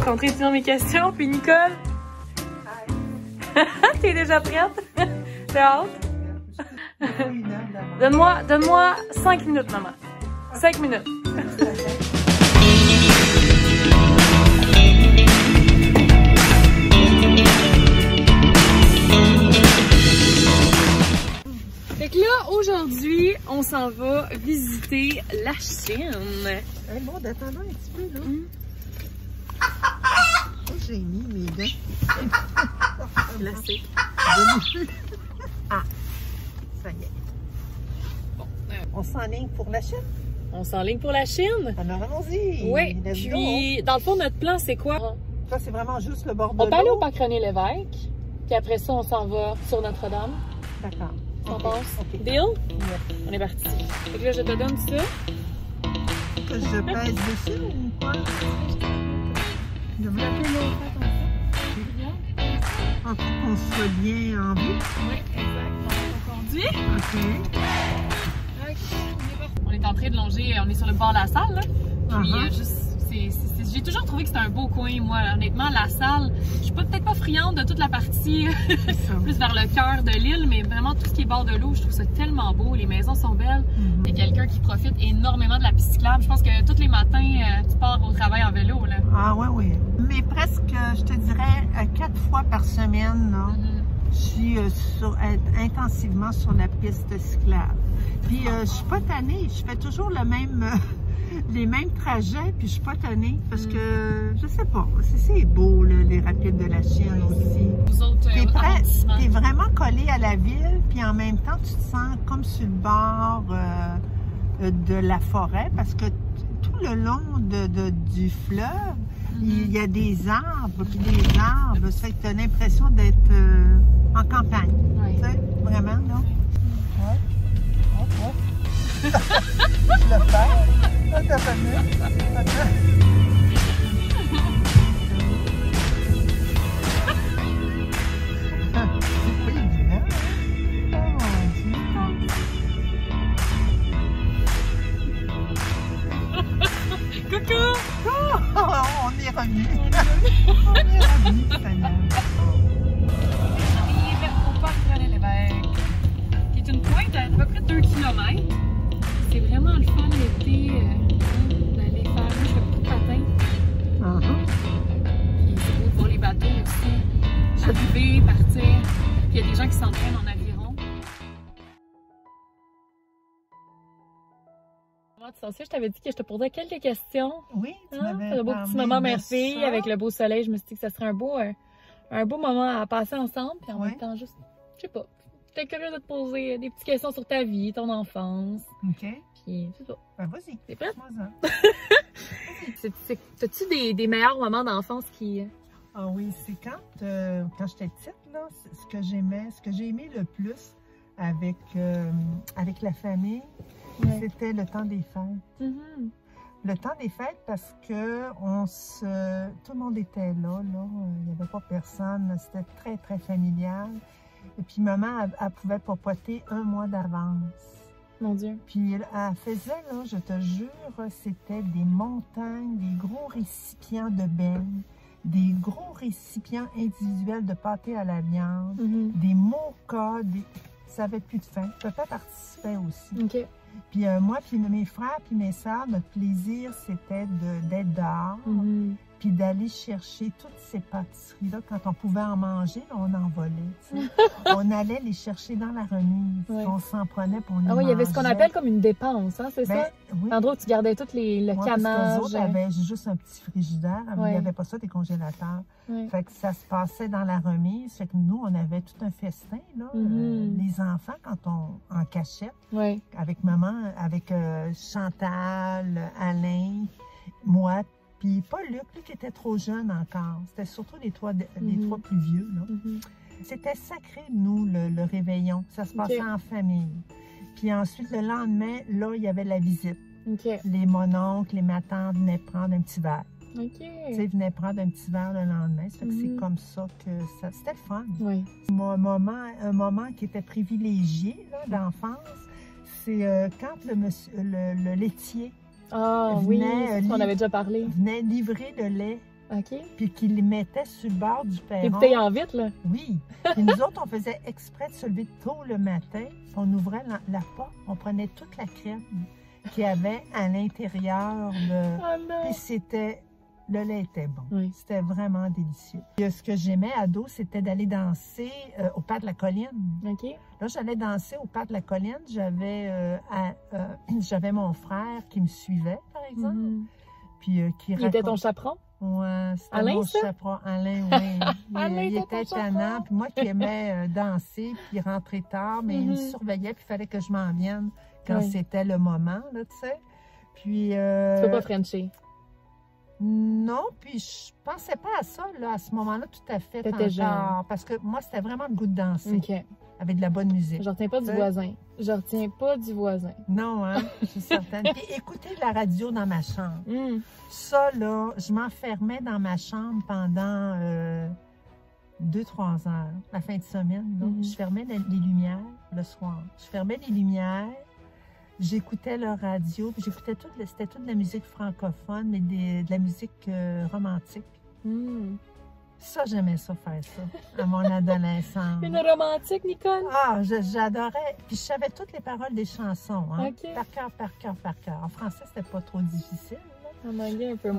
rentrer dans mes questions. Puis Nicole. T'es déjà prête? T'as hâte? Donne-moi 5 minutes, maman. 5 minutes. Fait que là, aujourd'hui, on s'en va visiter la Chine. Hey, bon, attendons un petit peu, là. Oh, j'ai mis mes dents. Classique. Ah, ça y est. Bon, on s'enligne pour la Chine? On s'enligne pour la Chine? Alors, allons-y. Oui, puis dans le fond, notre plan, c'est quoi? Ça, c'est vraiment juste le bord de l'eau. On peut aller au parc René-Lévesque, puis après ça, on s'en va sur Notre-Dame. D'accord. On pense? Okay. Deal? Yes. On est parti. Fait que là, je te donne ça. Que je pèse dessus ou quoi? Je me pour qu'on soit bien en vue. Oui, exact. On conduit. OK. On est en train de longer, on est sur le bord de la salle, là. Puis j'ai toujours trouvé que c'était un beau coin, moi. Honnêtement, la salle, je suis peut-être pas friande de toute la partie plus vers le cœur de l'île, mais vraiment tout ce qui est bord de l'eau, je trouve ça tellement beau. Les maisons sont belles. Il y a quelqu'un qui profite énormément de la piste cyclable. Je pense que tous les matins, tu pars au travail en vélo, là. Ah oui, oui. Mais presque, je te dirais, 4 fois par semaine, là, je suis intensivement sur la piste cyclable. Puis je suis pas tannée, je fais toujours le même... les mêmes trajets, puis je suis pas tannée parce que, je sais pas, c'est beau, là, les rapides de la Chine aussi. Vous autres, t'es vraiment collé à la ville, puis en même temps, tu te sens comme sur le bord de la forêt, parce que tout le long du fleuve, il y a des arbres, puis les arbres, ça fait que tu as l'impression d'être en campagne. Tu sais, vraiment, non? Ouais. Oh. Je le fais. T'as pas mieux. C'est pas évident. Oh mon Dieu. Coucou! Oh, on est revenus. On est revenus, Seigneur. On arrive au parc René-Lévesque, qui est une pointe à peu près 2 km. C'est vraiment le fun l'été d'aller faire. Moi, je fais beaucoup de patins. Puis c'est beau de voir les bateaux aussi. Arriver, partir. Puis il y a des gens qui s'entraînent en aviron. Comment tu sens ça? Je t'avais dit que je te posais quelques questions. Oui, tu m'avais le beau petit moment mère-fille avec le beau soleil. Je me suis dit que ça serait un beau moment à passer ensemble. Puis en même temps, juste, je sais pas. J'étais curieuse de te poser des petites questions sur ta vie, ton enfance. OK. Puis c'est ça. Ben vas-y. T'es prête? Vas-y. T'as-tu des meilleurs moments d'enfance qui... Ah oui, c'est quand j'étais petite, là, ce que j'ai aimé le plus avec la famille, c'était le temps des fêtes. Le temps des fêtes parce que tout le monde était là, il n'y avait pas personne, c'était très, très familial. Et puis maman, elle pouvait papoter 1 mois d'avance. Mon Dieu. Puis elle faisait, là, je te jure, c'était des montagnes, des gros récipients de beignes, des gros récipients individuels de pâté à la viande, des mochas, ça n'avait plus de fin. Papa participait aussi. OK. Puis moi, puis mes frères, puis mes sœurs, notre plaisir, c'était d'être dehors, puis d'aller chercher toutes ces pâtisseries-là. Quand on pouvait en manger, on en volait. On allait les chercher dans la remise. On s'en prenait pour nous. Ah oui, il y avait ce qu'on appelle comme une dépense, hein, c'est ça? Oui. L'endroit où tu gardais tout le camage. Parce qu'eux autres avaient juste un petit frigidaire. Il n'y avait pas ça, des congélateurs. Fait que ça se passait dans la remise. Fait que nous, on avait tout un festin, là. Les enfants, quand on en cachette, avec maman, avec Chantal, Alain, moi, puis pas Luc, lui qui était trop jeune encore. C'était surtout les trois plus vieux, là. C'était sacré, nous, le réveillon. Ça se passait en famille. Puis ensuite, le lendemain, là, il y avait la visite. Les mononcles, les matantes venaient prendre un petit verre. Tu sais, venaient prendre un petit verre le lendemain. Ça fait que c'est comme ça que ça... C'était le fun. Un moment qui était privilégié d'enfance, c'est quand le laitier venait, oui, on avait déjà parlé. Venait livrer le lait OK. Puis qu'ils les mettaient sur le bord du perron. Des bouteilles en vitre, là? Oui. Puis nous autres, on faisait exprès de se lever tôt le matin. On ouvrait la porte, on prenait toute la crème qu'il y avait à l'intérieur. Oh non! Puis c'était... Le lait était bon. Oui. C'était vraiment délicieux. Et ce que j'aimais ado, c'était d'aller danser au pas de la colline. OK. Là, j'allais danser au pas de la colline. J'avais mon frère qui me suivait, par exemple. Puis qui Il était ton chaperon? Ouais, c'était mon chaperon. Alain, oui. Il était tannant. Puis moi qui aimais danser, puis rentrer tard, mais il me surveillait, puis il fallait que je m'en vienne quand c'était le moment, là, tu sais. Puis... Tu peux pas frencher? Non, puis je pensais pas à ça, là, à ce moment-là, tout à fait. T'étais jeune. Parce que moi, c'était vraiment le goût de danser. OK. Avec de la bonne musique. Je retiens pas du voisin. Je retiens pas du voisin. Non, hein, je suis certaine. Puis écouter de la radio dans ma chambre. Ça, là, je m'enfermais dans ma chambre pendant 2-3 heures, la fin de semaine. Donc, je fermais les lumières le soir. Je fermais les lumières. J'écoutais la radio, puis j'écoutais c'était toute de la musique francophone, mais de la musique romantique. Ça, j'aimais ça, faire ça, à mon adolescence. Une romantique, Nicole? Ah, j'adorais. Puis je savais toutes les paroles des chansons, hein? Okay. Par cœur, par cœur, par cœur. En français, c'était pas trop difficile. Ça manquait un peu.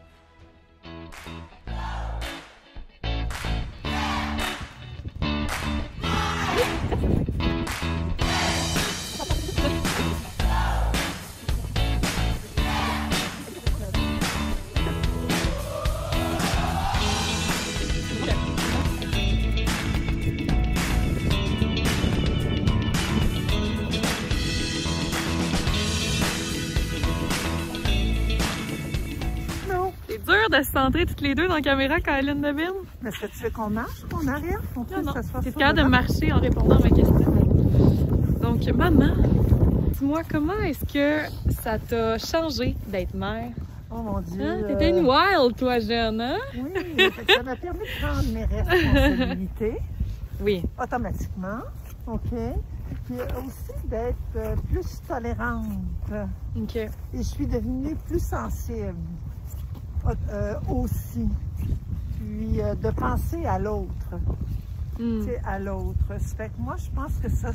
De se centrer toutes les deux dans la caméra, Caroline Devine. Mais est-ce que tu veux qu'on marche, qu'on arrive? Non, tu es capable de marcher en répondant à ma question. Donc, maman, dis-moi, comment est-ce que ça t'a changé d'être mère? Oh mon Dieu! Hein? T'étais une wild, toi, jeune, hein? Oui, ça m'a permis de prendre mes responsabilités. Oui. Automatiquement, OK? Puis aussi d'être plus tolérante. OK. Et je suis devenue plus sensible. Aussi, puis de penser à l'autre, tu sais, à l'autre. Ça fait que moi, je pense que ça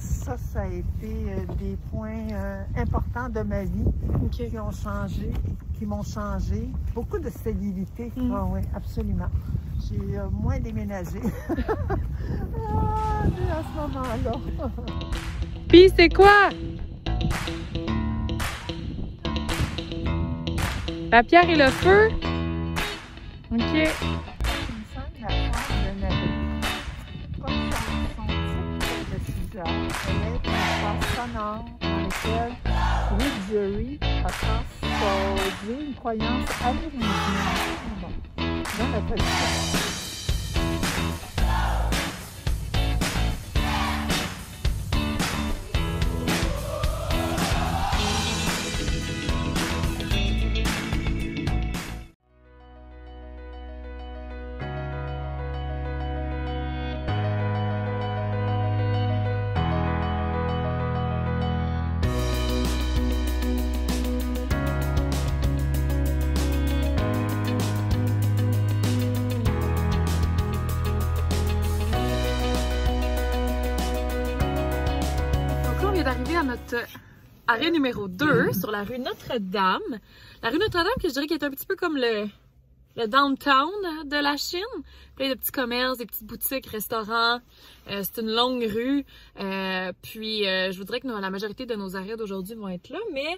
a été des points importants de ma vie qui m'ont changé. Beaucoup de stabilité, oui, absolument. J'ai moins déménagé à ce moment-là. Puis c'est quoi? La pierre et le feu? OK. Il me semble la forme de Nathalie. Comme son titre de 6 heures, elle est une histoire sonore dans laquelle Woodbury a transposé une croyance amérindienne. Bon, dans la politique. D'arriver à notre arrêt numéro 2 sur la rue Notre-Dame. La rue Notre-Dame, que je dirais qui est un petit peu comme le downtown de la Chine. Plein de petits commerces, des petites boutiques, restaurants. C'est une longue rue. Puis je voudrais que la majorité de nos arrêts d'aujourd'hui vont être là. Mais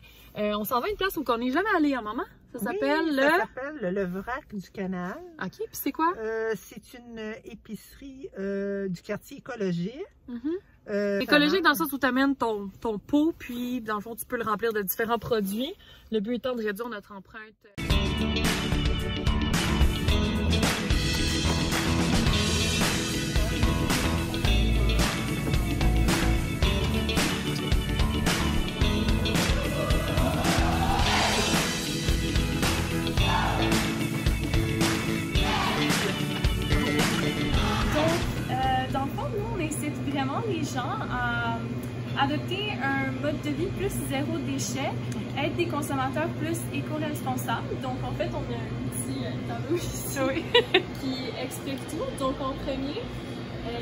on s'en va à une place où on n'est jamais allé, hein, maman? Ça s'appelle ça s'appelle le Vrac du Canal. OK, puis c'est quoi? C'est une épicerie du quartier écologique. Écologique dans le sens où tu amènes ton pot, puis dans le fond, tu peux le remplir de différents produits. Le but étant de réduire notre empreinte. Les gens à adopter un mode de vie plus zéro déchet, être des consommateurs plus éco-responsables. Donc en fait, on a un petit tableau ici qui explique tout. Donc en premier,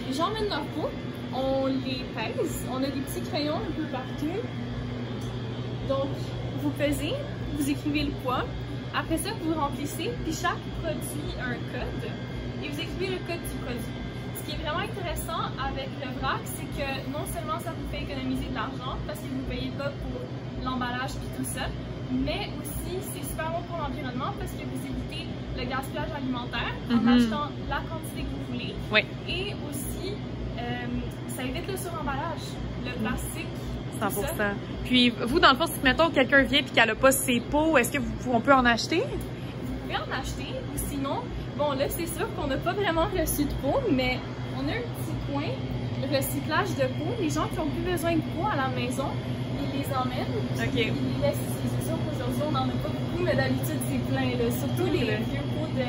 les gens mènent leur pot, on les pèse, on a des petits crayons un peu partout. Donc vous pesez, vous écrivez le poids, après ça vous remplissez, puis chaque produit a un code et vous écrivez le code du produit. Ce qui est vraiment intéressant avec le vrac, c'est que non seulement ça vous fait économiser de l'argent parce que vous ne payez pas pour l'emballage et tout ça, mais aussi c'est super bon pour l'environnement parce que vous évitez le gaspillage alimentaire en achetant la quantité que vous voulez. Oui. Et aussi, ça évite le suremballage, le plastique. 100%. Puis vous, dans le fond, si mettons quelqu'un vient et qu'elle n'a pas ses pots, est-ce qu'on peut en acheter? Vous pouvez en acheter, ou sinon, bon là c'est sûr qu'on n'a pas vraiment reçu de pots, mais on a un petit coin recyclage de pots. Les gens qui n'ont plus besoin de pots à la maison, ils les emmènent. OK. Ils les laissent ici. C'est sûr qu'aujourd'hui on n'en a pas beaucoup, mais d'habitude c'est plein, là. Surtout les vieux pots de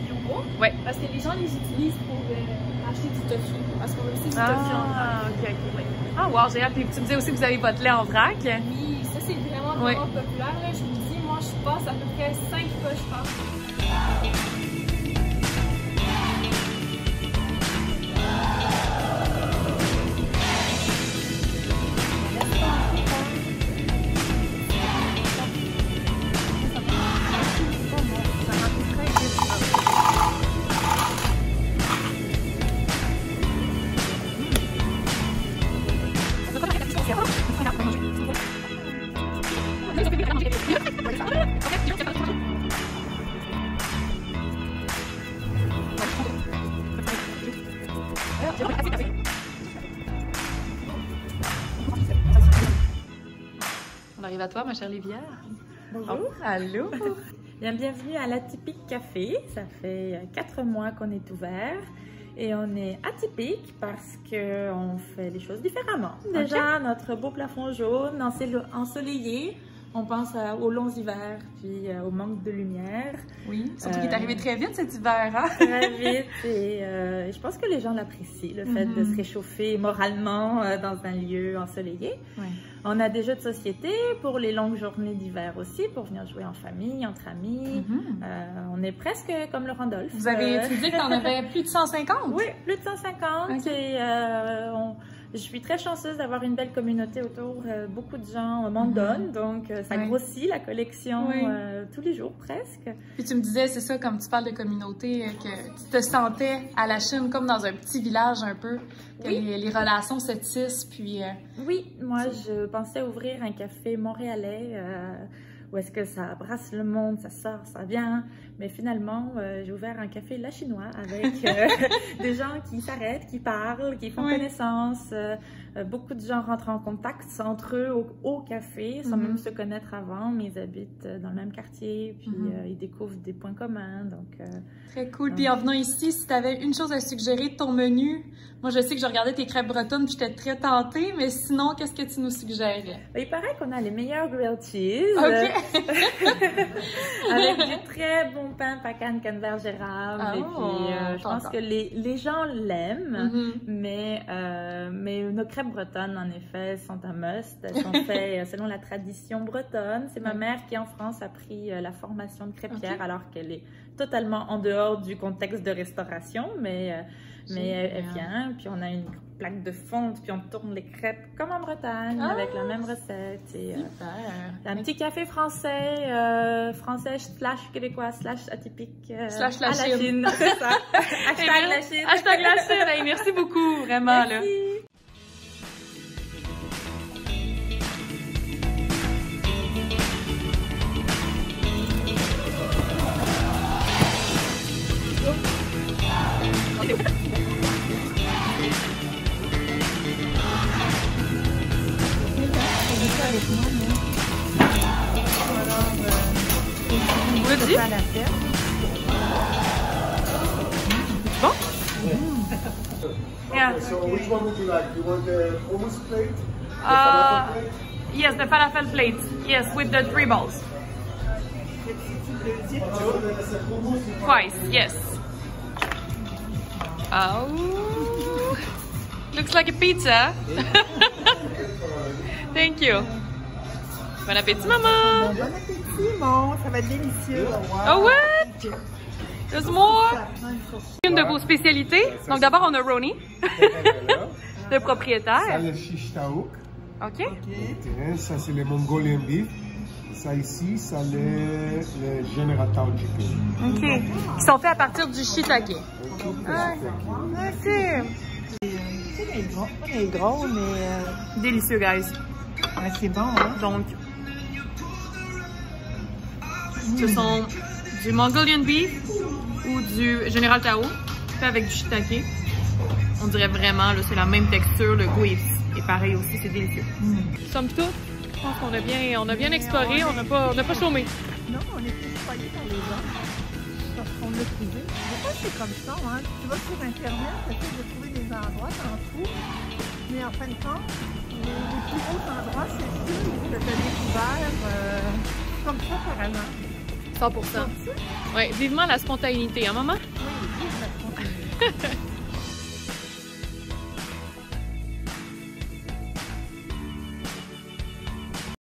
bio. Ouais. Parce que les gens les utilisent pour acheter du tofu. Parce qu'on a aussi du tofu en vrac. Ah, ok, ok. Ah, wow, génial. Puis tu me disais aussi que vous avez votre lait en vrac. Oui, ça c'est vraiment populaire. Là. Je vous dis, moi je passe à peu près 5 poches par jour. On arrive à toi, ma chère Livière. Bonjour. Oh, allô. Bienvenue à l'Atypique Café. Ça fait 4 mois qu'on est ouvert et on est atypique parce qu'on fait les choses différemment. Déjà, notre beau plafond jaune, ensoleillé. On pense aux longs hivers, puis au manque de lumière. Oui, surtout qu'il est arrivé très vite cet hiver, hein? Très vite, et je pense que les gens l'apprécient, le fait de se réchauffer moralement dans un lieu ensoleillé. Oui. On a des jeux de société pour les longues journées d'hiver aussi, pour venir jouer en famille, entre amis. On est presque comme le Randolph. Vous avez, tu disais que tu en avais plus de 150? Oui, plus de 150. Okay. Et je suis très chanceuse d'avoir une belle communauté autour. Beaucoup de gens m'en donnent, donc ça grossit la collection tous les jours presque. Puis tu me disais, c'est ça, comme tu parles de communauté, que tu te sentais à la Chine comme dans un petit village un peu, que les relations se tissent, puis... Oui, moi je pensais ouvrir un café montréalais où est-ce que ça brasse le monde, ça sort, ça vient. Mais finalement, j'ai ouvert un café La Chinois avec des gens qui s'arrêtent, qui parlent, qui font connaissance. Beaucoup de gens rentrent en contact entre eux au café, sans même se connaître avant, mais ils habitent dans le même quartier, puis ils découvrent des points communs. Donc, très cool. Puis en venant ici, si tu avais une chose à suggérer de ton menu, moi je sais que je regardais tes crêpes bretonnes, puis j'étais très tentée, mais sinon, qu'est-ce que tu nous suggérais? Il paraît qu'on a les meilleurs grilled cheese. OK! Avec du très bon pain Pacan canneberge érable. Et puis, je pense que les gens l'aiment, mais nos crêpes bretonnes, en effet, sont un must. Elles sont faites selon la tradition bretonne. C'est ma mère qui, en France, a pris la formation de crêpière, alors qu'elle est totalement en dehors du contexte de restauration, mais elle vient. Puis on a une plaque de fonte, puis on tourne les crêpes comme en Bretagne, avec la même recette. Et, un petit café français / québécois / atypique / la Chine. C'est ça. Hashtag la Chine. Hashtag la Chine. Hey, merci beaucoup, vraiment. Merci. Là. Bon? Yeah. So which one would you like? You want the hummus plate? Yes, the falafel plate. Yes, with the 3 balls. Twice, yes. Oh, looks like a pizza. Thank you. Bon appétit, maman! Bon appétit, mon! Ça va être délicieux. Oh, what? There's more! Une de vos spécialités. Donc, d'abord, on a Ronnie, le propriétaire. Ça, le shish taouk. OK. Ça, c'est le Mongolian beef. Ça ici, ça le General Tao chicken. OK. Qui sont faits à partir du shiitake. OK. Pas les gros, mais... Délicieux, guys. Ouais, c'est bon, hein? Donc, ce sont du Mongolian beef ou du General Tao, fait avec du shiitake. On dirait vraiment, là, c'est la même texture, le goût est pareil aussi, c'est délicieux. Somme toute, je pense qu'on a bien exploré, on n'a pas chômé. Non, on est plus choyés par les gens, parce qu'on l'a trouvé. Des fois, c'est comme ça, hein? Tu vas sur Internet, tu essaies de trouver des endroits, t'en trouves, mais en fin de compte, les plus beaux endroits, c'est ceux où tu as découvert comme ça, par hasard. 100%. Oui, vivement la spontanéité, hein, maman? Oui, vive la spontanéité.